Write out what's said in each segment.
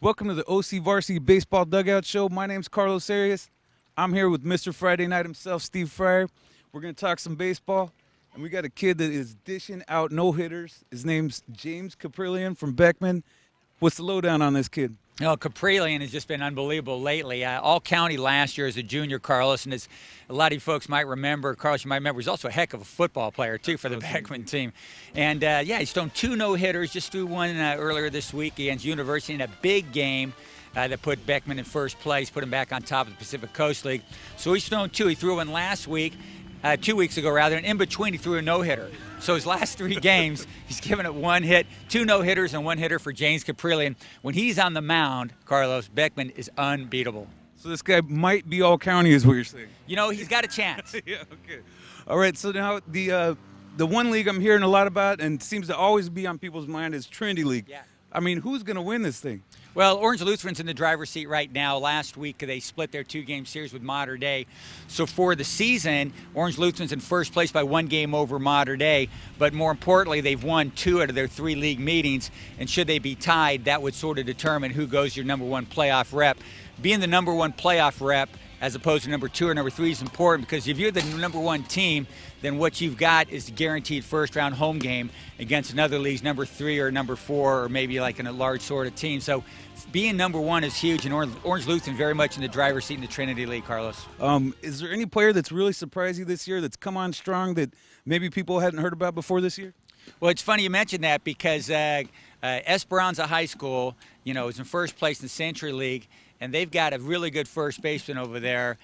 Welcome to the OCVarsity Baseball Dugout Show. My name's Carlos Arias. I'm here with Mr. Friday Night himself, Steve Fryer. We're going to talk some baseball, and we got a kid that is dishing out no-hitters. His name's James Kaprielian from Beckman. What's the lowdown on this kid? No, Kaprielian has just been unbelievable lately. All-county last year as a junior, Carlos, and as a lot of you folks might remember, Carlos, you might remember, he's also a heck of a football player, too, for the Beckman team. And, yeah, he's thrown 2 no-hitters, just threw one earlier this week against University in a big game that put Beckman in first place, put him back on top of the Pacific Coast League. So he's thrown 2. He threw one last week, 2 weeks ago, rather, and in between he threw a no-hitter. So his last 3 games, he's given it 1 hit, 2 no-hitters, and 1 hitter for James Kaprielian. When he's on the mound, Carlos, Beckman is unbeatable. So this guy might be all-county is what you're saying? You know, he's got a chance. Yeah, okay. All right, so now the one league I'm hearing a lot about and seems to always be on people's mind is Trinity League. Yeah. I mean, who's going to win this thing? Well, Orange Lutheran's in the driver's seat right now. Last week, they split their 2-game series with Mater Dei. So for the season, Orange Lutheran's in first place by 1 game over Mater Dei. But more importantly, they've won 2 out of their 3 league meetings. And should they be tied, that would sort of determine who goes your #1 playoff rep. Being the #1 playoff rep as opposed to #2 or #3 is important because if you're the #1 team, then what you've got is the guaranteed first-round home game against another league's #3 or #4 or maybe like in a large sort of team. So being #1 is huge, and Orange Lutheran very much in the driver's seat in the Trinity League, Carlos. Is there any player that's really surprised you this year that's come on strong that maybe people hadn't heard about before this year? Well, it's funny you mentioned that because Esperanza High School, you know, is in first place in the Century League, and they've got a really good first baseman over there,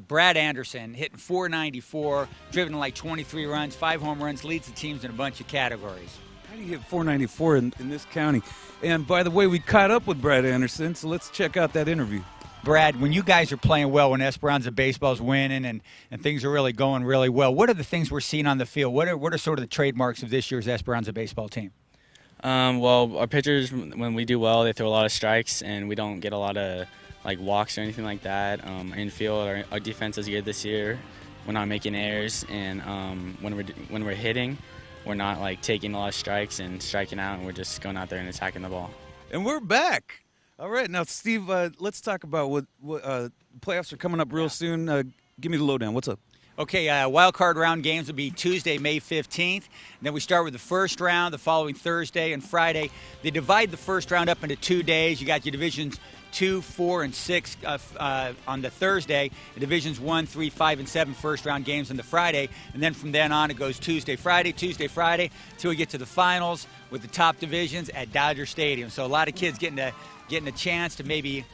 Brad Anderson, hitting .494, driven like 23 runs, 5 home runs, leads the teams in a bunch of categories. How do you hit .494 in this county? And by the way, we caught up with Brad Anderson, so let's check out that interview. Brad, when you guys are playing well, when Esperanza baseball's winning and things are really going really well, what are the things we're seeing on the field? What are sort of the trademarks of this year's Esperanza baseball team? Well, our pitchers, when we do well, they throw a lot of strikes, and we don't get a lot of like walks or anything like that. Infield, our defense is good this year. We're not making errors, and when we're hitting, we're not like taking a lot of strikes and striking out, and we're just going out there and attacking the ball. And we're back. All right, now Steve, let's talk about what playoffs are coming up real soon. Give me the lowdown. What's up? Okay, wild card round games will be Tuesday, May 15th. And then we start with the first round the following Thursday and Friday. They divide the first round up into 2 days. You got your divisions 2, 4, and 6 on the Thursday. The divisions 1, 3, 5, and 7 first round games on the Friday. And then from then on, it goes Tuesday, Friday, until we get to the finals with the top divisions at Dodger Stadium. So a lot of kids getting a chance to maybe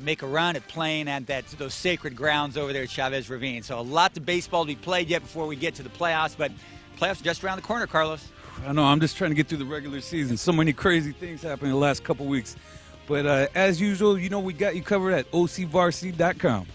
make a run at playing at those sacred grounds over there at Chavez Ravine. So a lot of baseball to be played yet before we get to the playoffs, but playoffs are just around the corner, Carlos. I know, I'm just trying to get through the regular season. So many crazy things happening in the last couple weeks. But as usual, you know we got you covered at OCVarsity.com.